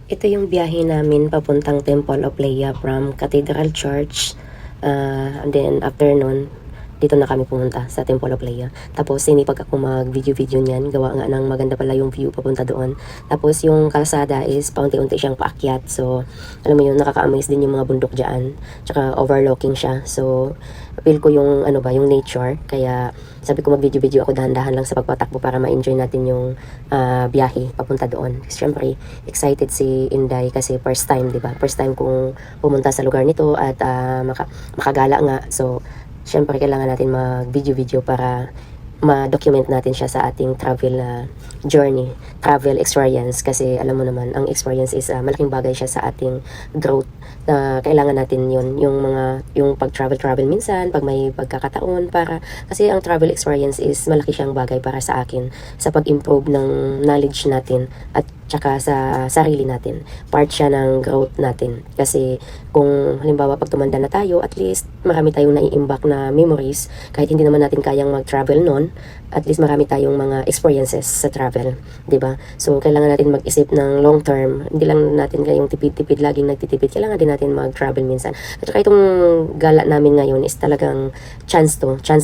Ito yung biyahe namin papuntang Temple of Leia from Cathedral Church. And then after nun, dito na kami pumunta sa Temple of Leia. Tapos sinipag ako mag-video-video niyan. Gawa nga ng maganda pala yung view papunta doon. Tapos yung kalsada is paunti-unti siyang paakyat. So alam mo yun, nakaka-amaze din yung mga bundok dyan. Tsaka overlooking siya. So feel ko yung ano ba, yung nature. Kaya sabi ko mag-video-video ako dahan-dahan lang sa pagpatakbo para ma-enjoy natin yung biyahe papunta doon. Siyempre, excited si Inday kasi first time, di ba? First time kong pumunta sa lugar nito at makagala nga. So, siyempre kailangan natin mag-video-video para ma-document natin siya sa ating travel journey, travel experience, kasi alam mo naman, ang experience is malaking bagay siya sa ating growth. Kailangan natin yun, yung pag-travel minsan, pag may pagkakataon, para, kasi ang travel experience is malaki siyang bagay para sa akin, sa pag-improve ng knowledge natin, at tsaka sa sarili natin. Part siya ng growth natin. Kasi kung halimbawa pag tumanda na tayo, at least marami tayong nai-imbak na memories. Kahit hindi naman natin kayang mag-travel noon, at least marami tayong mga experiences sa travel. 'Di ba? So kailangan natin mag-isip ng long term. Hindi lang natin kayong tipid-tipid, laging nagtitipid. Kailangan din natin mag-travel minsan. At saka itong gala namin ngayon is talagang chance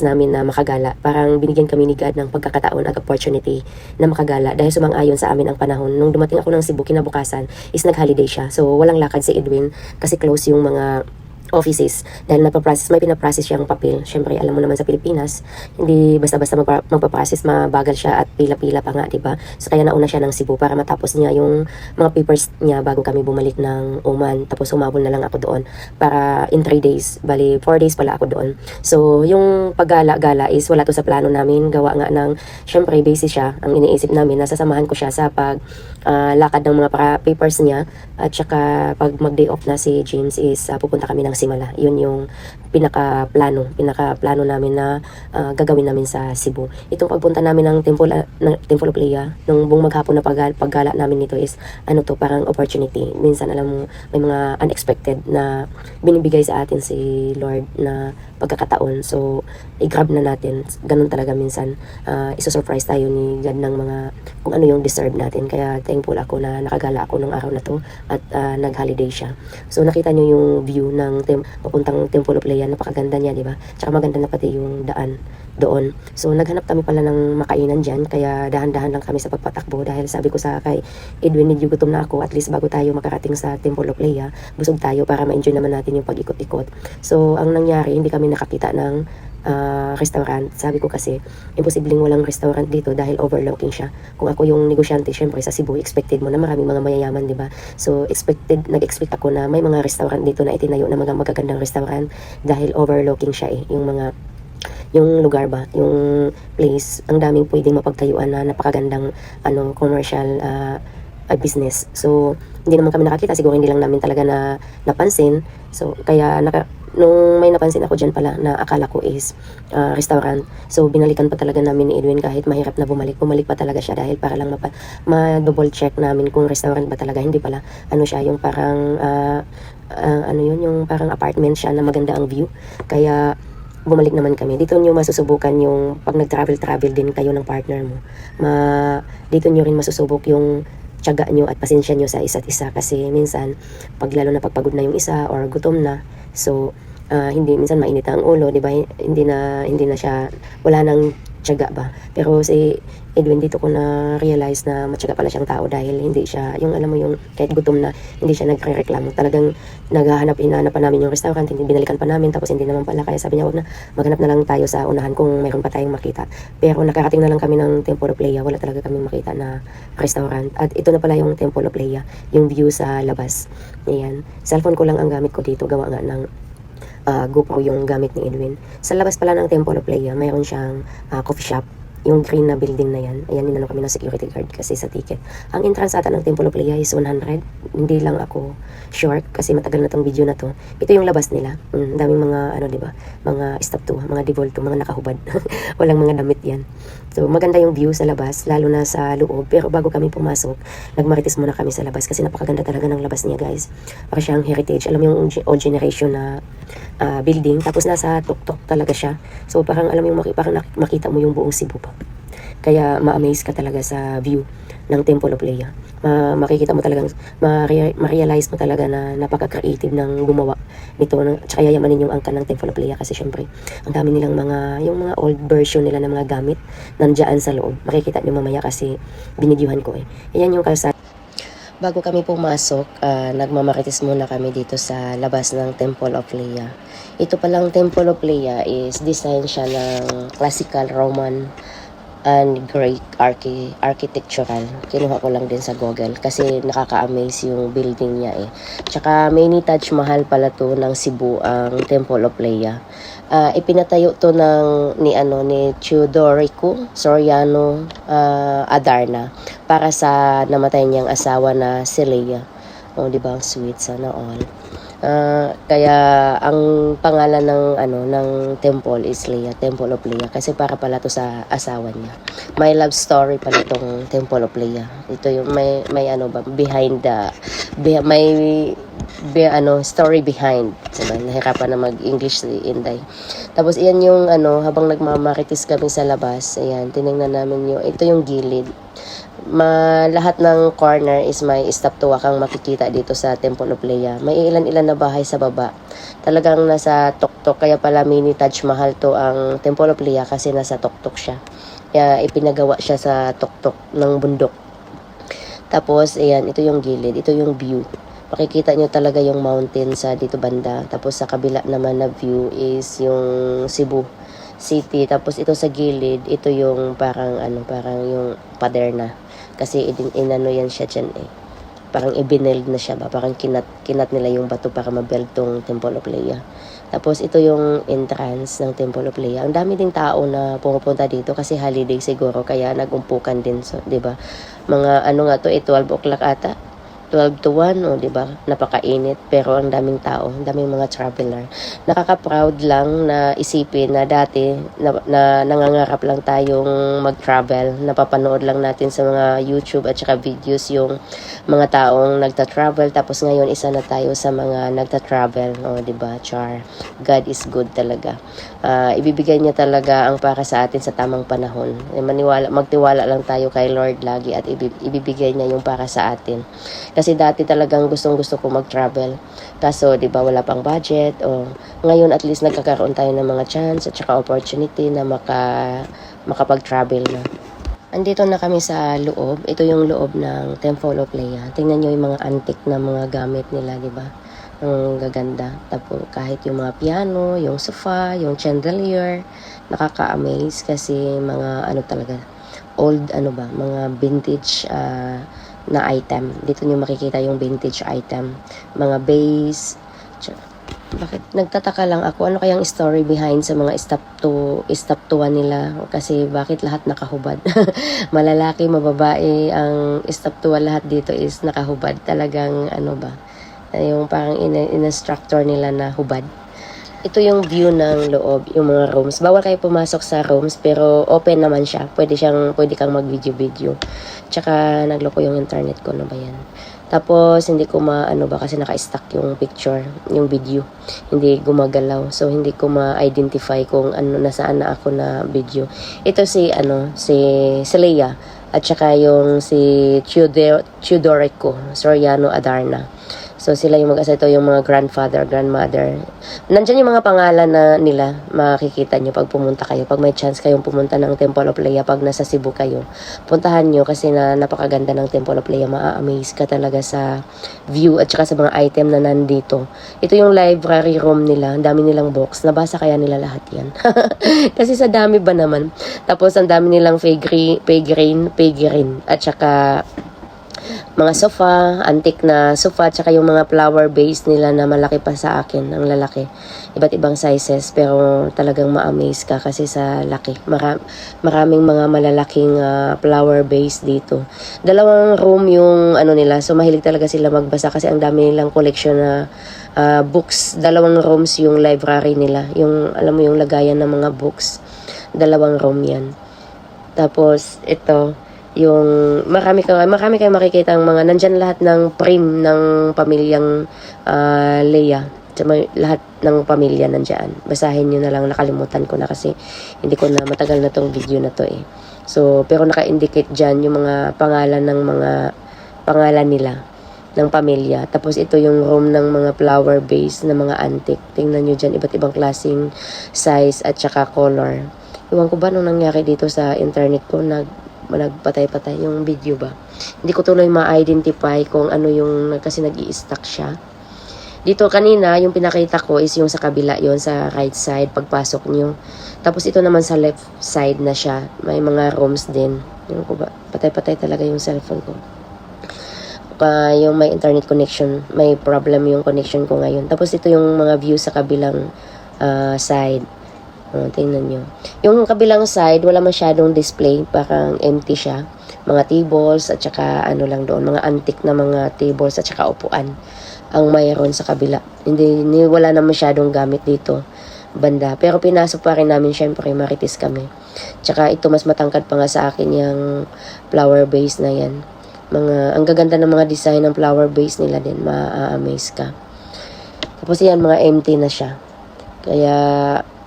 namin na makagala. Parang binigyan kami ni God ng pagkakataon at opportunity na makagala dahil sumang-ayon sa amin ang panahon. Nung dumating ako ng Cebu kinabukasan is nag-holiday siya. So walang lakad si Edwin kasi close yung mga offices dahil may pinaprocess siyang papel. Syempre alam mo naman sa Pilipinas, hindi basta-basta magpaprocess, mabagal siya at pila-pila pa nga, 'di ba? So kaya nauna siya ng Cebu para matapos niya yung mga papers niya bago kami bumalik ng Oman. Tapos humabol na lang ako doon para in 3 days, bali 4 days pala ako doon. So yung paggala-gala is wala to sa plano namin, gawa nga ng syempre basis siya. Ang iniisip namin nasasamahan ko siya sa pag lakad ng mga papers niya, at saka pag mag-day off na si James is pupunta kami ng Simala. Yun yung pinaka-plano namin na gagawin namin sa Cebu. Itong pagpunta namin ng Temple of Leia, nung buong maghapon na paggala namin nito is parang opportunity. Minsan alam mo, may mga unexpected na binibigay sa atin si Lord na pagkakataon. So i-grab na natin. Ganun talaga minsan. Iso-surprise tayo ni God ng mga kung ano yung deserve natin. Kaya thankful ako na nakagala ako nung araw na to at nag-holiday siya. So nakita nyo yung view ng papuntang Temple of Leia, napakaganda niya, di ba? Tsaka maganda na pati yung daan doon. So naghanap kami pala ng makainan dyan, kaya dahan-dahan lang kami sa pagpatakbo dahil sabi ko sa kay Edwin, medyo gutom na ako, at least bago tayo makarating sa Temple of Leia, busog tayo para ma-enjoy naman natin yung pag-ikot-ikot. So ang nangyari, hindi kami nakakita ng restaurant. Sabi ko kasi, imposibleng walang restaurant dito dahil overlooking siya. Kung ako yung negosyante, syempre sa Cebu, expected mo na maraming mga mayayaman, di ba? So, nag-expect ako na may mga restaurant dito na itinayo na mga magagandang restaurant dahil overlooking siya yung lugar ba, yung place, ang daming pwedeng mapagtayuan na napakagandang commercial business. So, hindi naman kami nakakita, siguro hindi lang namin talaga napansin. So, kaya nung may napansin ako dyan pala na akala ko is restaurant. So binalikan pa talaga namin ni Edwin kahit mahirap na bumalik pa talaga siya dahil para lang ma-double check namin kung restaurant ba talaga. Hindi pala, siya yung parang yung parang apartment siya na maganda ang view. Kaya bumalik naman kami. Dito nyo masusubukan yung pag nag-travel din kayo ng partner mo. Dito nyo rin masusubok yung tiyaga nyo at pasensya nyo sa isa't isa, kasi minsan lalo na pagpagod na yung isa or gutom na, so minsan mainit ang ulo, di ba? Hindi na siya, wala nang tiyaga ba. Pero si Edwin, dito ko na realize na matyaga pala siyang tao dahil hindi siya yung alam mo yung kahit gutom na hindi siya nagrereklamo. Talagang hinahanap pa namin yung restaurant, hindi binalikan pa namin, tapos hindi naman pala, kaya sabi niya wag na, maghanap na lang tayo sa unahan kung mayroon pa tayong makita. Pero nakarating na lang kami ng Temple of Leia, wala talaga kami makita na restaurant. At ito na pala yung Temple of Leia, yung view sa labas. Ayan, cellphone ko lang ang gamit ko dito, gawa nga ng GoPro yung gamit ni Edwin. Sa labas pala ng Temple of Leia, mayroon siyang coffee shop. Yung green na building na yan, ayan, ninanong kami ng security guard kasi sa ticket. Ang entrance ata ng Temple of Leia is 100. Hindi lang ako sure kasi matagal na tong video na to. Ito yung labas nila. Daming mga diba? Mga statue, mga devolto, mga nakahubad. Walang mga damit yan. So maganda yung view sa labas, lalo na sa loob. Pero bago kami pumasok, nagmarites muna kami sa labas kasi napakaganda talaga ng labas niya, guys. Para siyang heritage. Alam mo yung old generation na building, tapos nasa tuktok talaga siya. So parang alam mo yung parang makita mo yung buong Cebu pa. Kaya ma-amaze ka talaga sa view ng Temple of Leia. Makikita mo talagang, ma-realize mo talaga na napaka-creative ng gumawa nito. Tsaka yayamanin yung angkan ng Temple of Leia kasi syempre, ang dami nilang yung mga old version nila ng mga gamit nandyan sa loob. Makikita nyo mamaya kasi binidyuhan ko eh. Ayan yung kalsada. Bago kami pumasok, nagmamarites muna kami dito sa labas ng Temple of Leia. Ito palang Temple of Leia is design siya ng classical Roman and Greek architectural. Kinuha ko lang din sa Google kasi nakaka-amaze yung building niya eh. Tsaka mini Taj Mahal pala to ng Cebu ang Temple of Leia. Ipinatayo to ni Teodorico Soriano Adarna para sa namatay niyang asawa na si Leia. Oh, di ba? Sweet, sana all. Kaya ang pangalan ng temple is Leia, Temple of Leia kasi para pala to sa asawa niya. May love story pala tong Temple of Leia. Ito yung may behind story behind. Diba? Nahirapan na mag-English si Inday. Tapos iyan yung habang nagmamarites kami sa labas, ayan, tinignan namin ito yung gilid. Lahat ng corner is may estaptua kang makikita dito sa Temple of Leia. May ilan-ilan na bahay sa baba. Talagang nasa tuktok, kaya pala mini Taj Mahal to ang Temple of Leia kasi nasa tuktok siya. Kaya ipinagawa siya sa tuktok ng bundok. Tapos, ayan, ito yung gilid, ito yung view. Makikita nyo talaga yung mountain sa dito banda. Tapos sa kabila naman na view is yung Cebu City. Tapos ito sa gilid, ito yung parang yung pader na. Kasi inano yan siya dyan eh. Parang i-build na siya ba? Parang kinat nila yung bato para ma-build tong Temple of Leia. Tapos ito yung entrance ng Temple of Leia. Ang dami ding tao na pumupunta dito kasi holiday siguro kaya nagumpukan din, so, 'di ba? Mga 12 o'clock ata. 12 to 1, di ba? Napakainit, pero ang daming tao, ang daming mga traveler. Nakaka-proud lang na isipin na dati na nangangarap lang tayong mag-travel, napapanood lang natin sa mga YouTube at saka videos yung mga taong nagta-travel, tapos ngayon isa na tayo sa mga nagta-travel, di ba? Char. God is good talaga. Ibibigay niya talaga ang para sa atin sa tamang panahon. Magtiwala lang tayo kay Lord lagi at ibibigay niya yung para sa atin. Kasi dati talagang gustong-gusto ko mag-travel. Kaso, di ba, wala pang budget. Ngayon, at least, nagkakaroon tayo ng mga chance at saka opportunity na makapag-travel na. Andito na kami sa loob. Ito yung loob ng Temple of Leia. Tingnan nyo yung mga antique na mga gamit nila, di ba? Ang gaganda. Tapos, kahit yung mga piano, yung sofa, yung chandelier, nakaka-amaze kasi mga talaga, old, mga vintage, na item. Dito nyo makikita yung vintage item. Mga base. Bakit? Nagtataka lang ako. Ano kayang story behind sa mga estaptuan nila? Kasi bakit lahat nakahubad? Malalaki, mababae. Ang estaptua lahat dito is nakahubad. Talagang yung parang in-instructor nila na hubad. Ito yung view ng loob, yung mga rooms. Bawal kayo pumasok sa rooms, pero open naman siya. Pwede kang mag-video-video. Tsaka nagloko yung internet ko, ba yan? Tapos, hindi ko kasi naka-stack yung picture, yung video. Hindi gumagalaw. So, hindi ko ma-identify kung nasaan na ako na video. Ito si Leia. At saka yung si Teodorico Soriano Adarna. So, sila yung mag-asa. Ito yung mga grandfather, grandmother. Nandyan yung mga pangalan na nila. Makikita nyo pag pumunta kayo. Pag may chance kayong pumunta ng Temple of Leia, pag nasa Cebu kayo, puntahan nyo kasi napakaganda ng Temple of Leia. Ma-amaze ka talaga sa view at saka sa mga item na nandito. Ito yung library room nila. Ang dami nilang books. Nabasa kaya nila lahat yan. Kasi sa dami ba naman. Tapos, ang dami nilang figurine. At saka mga sofa, antique na sofa, tsaka yung mga flower base nila na malaki pa sa akin, ang lalaki. Iba't ibang sizes, pero talagang ma-amaze ka kasi sa laki. Maraming mga malalaking flower base dito. 2 room yung nila, so mahilig talaga sila magbasa kasi ang dami nilang collection na books. 2 rooms yung library nila, yung alam mo yung lagayan ng mga books. 2 room yan. Tapos ito, yung marami kayong makikita ang mga nandyan lahat ng prim ng pamilyang Leia. Lahat ng pamilya nandyan. Basahin nyo na lang, nakalimutan ko na kasi hindi ko na matagal na tong video na to eh. So, pero naka-indicate dyan yung mga pangalan nila ng pamilya. Tapos ito yung room ng mga flower vase na mga antique. Tingnan nyo dyan, iba't ibang klaseng size at saka color. Iwan ko ba nung nangyari dito sa internet ko, nagpatay-patay yung video ba? Hindi ko tuloy ma-identify kung ano yung, kasi nag-i-stack siya. Dito kanina, yung pinakita ko is yung sa kabila, yon sa right side, pagpasok nyo. Tapos ito naman sa left side na siya. May mga rooms din. Yung ko ba? Patay-patay talaga yung cellphone ko. Yung may internet connection, may problem yung connection ko ngayon. Tapos ito yung mga view sa kabilang side. Tingnan nyo. Yung kabilang side, wala masyadong display. Parang empty siya. Mga tables at saka ano lang doon. Mga antique na mga tables at saka upuan ang mayroon sa kabila. Wala na masyadong gamit dito banda. Pero pinasok pa rin namin, syempre marites kami. Tsaka ito mas matangkad pa nga sa akin yung flower base na yan. Ang gaganda ng mga design ng flower base nila din, ma-amaze ka. Tapos yan, mga empty na siya. Kaya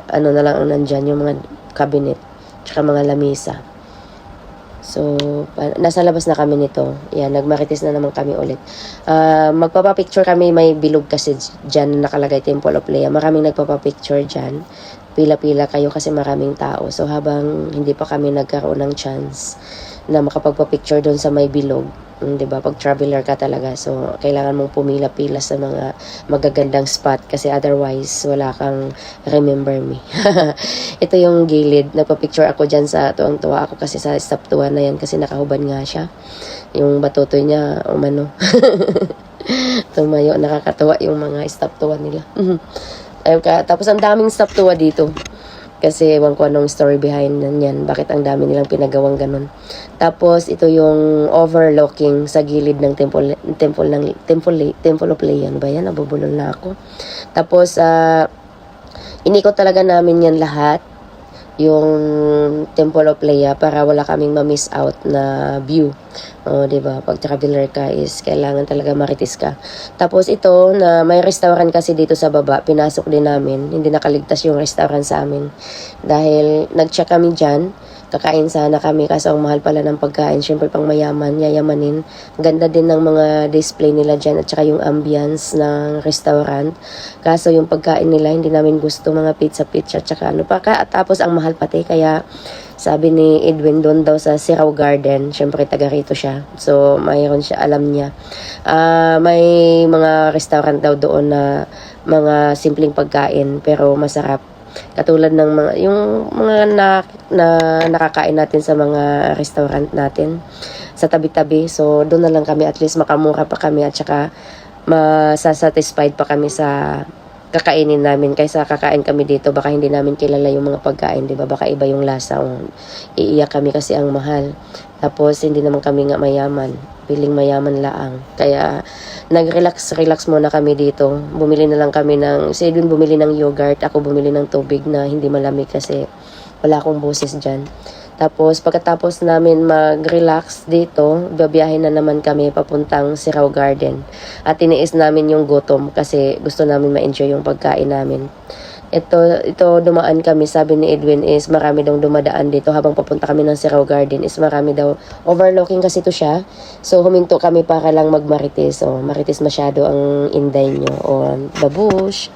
ano na lang ang nandyan, yung mga cabinet tsaka mga lamesa. So, nasa labas na kami nito. Yan, nagmarites na naman kami ulit. Magpapapicture kami, may bilog kasi dyan nakalagay Temple of Lea. Maraming nagpapapicture dyan. Pila-pila kayo kasi maraming tao. So, habang hindi pa kami nagkaroon ng chance na makapagpapicture doon sa may bilog, diba? Pag traveler ka talaga, so kailangan mong pumila-pila sa mga magagandang spot kasi otherwise wala kang remember me. Ito yung gilid, nagpa-picture ako dyan sa tuwang-tuwa ako kasi sa stop-tuwa na yan kasi nakahubad nga siya. Yung batutoy niya, umano. Tumayo, nakakatawa yung mga stop-tuwa nila. Tapos ang daming stop-tuwa dito. Kasi ewan ko anong story behind nanyan. Bakit ang dami nilang pinagawang ganun. Tapos ito yung overlooking sa gilid ng Temple of Lea. Ano ba yan? Nabubulol na ako. Tapos inikot talaga namin yan lahat. Yung Temple of Lea para wala kaming ma-miss out na view. Diba? Pag traveler ka is kailangan talaga marites ka. Tapos ito na may restaurant kasi dito sa baba, pinasok din namin. Hindi nakaligtas yung restaurant sa amin. Dahil nag-check kami dyan, kakain sana kami kaso ang mahal pala ng pagkain. Syempre pang mayaman, yayamanin. Ganda din ng mga display nila dyan at saka yung ambience ng restaurant. Kaso yung pagkain nila hindi namin gusto, mga pizza at saka ano pa. Tapos ang mahal pati kaya sabi ni Edwin doon daw sa Sirao Garden, syempre taga rito siya. So mayroon siya, alam niya. May mga restaurant daw doon na mga simpleng pagkain pero masarap. Katulad ng mga yung mga nakakain natin sa mga restaurant natin sa tabi-tabi. So doon na lang kami, at least makamura pa kami at saka masasatisfied pa kami sa kakainin namin kaysa kakain kami dito baka hindi namin kilala yung mga pagkain, di ba? Baka iba yung lasa. Iiyak kami kasi ang mahal. Tapos hindi naman kami nga mayaman, piling mayaman laang. Kaya nag-relax muna kami dito. Bumili na lang kami si Edwin bumili ng yogurt, ako bumili ng tubig na hindi malamig kasi wala akong boses dyan. Tapos pagkatapos namin mag-relax dito, babiyahin na naman kami papuntang Sirao Garden. At tiniis namin yung gutom kasi gusto namin ma-enjoy yung pagkain namin. Ito dumaan kami, sabi ni Edwin is marami daw dumadaan dito habang papunta kami ng Sirao Garden is marami daw, overlooking kasi to siya. So huminto kami para lang magmarites. Marites masyado ang inday nyo. Babush!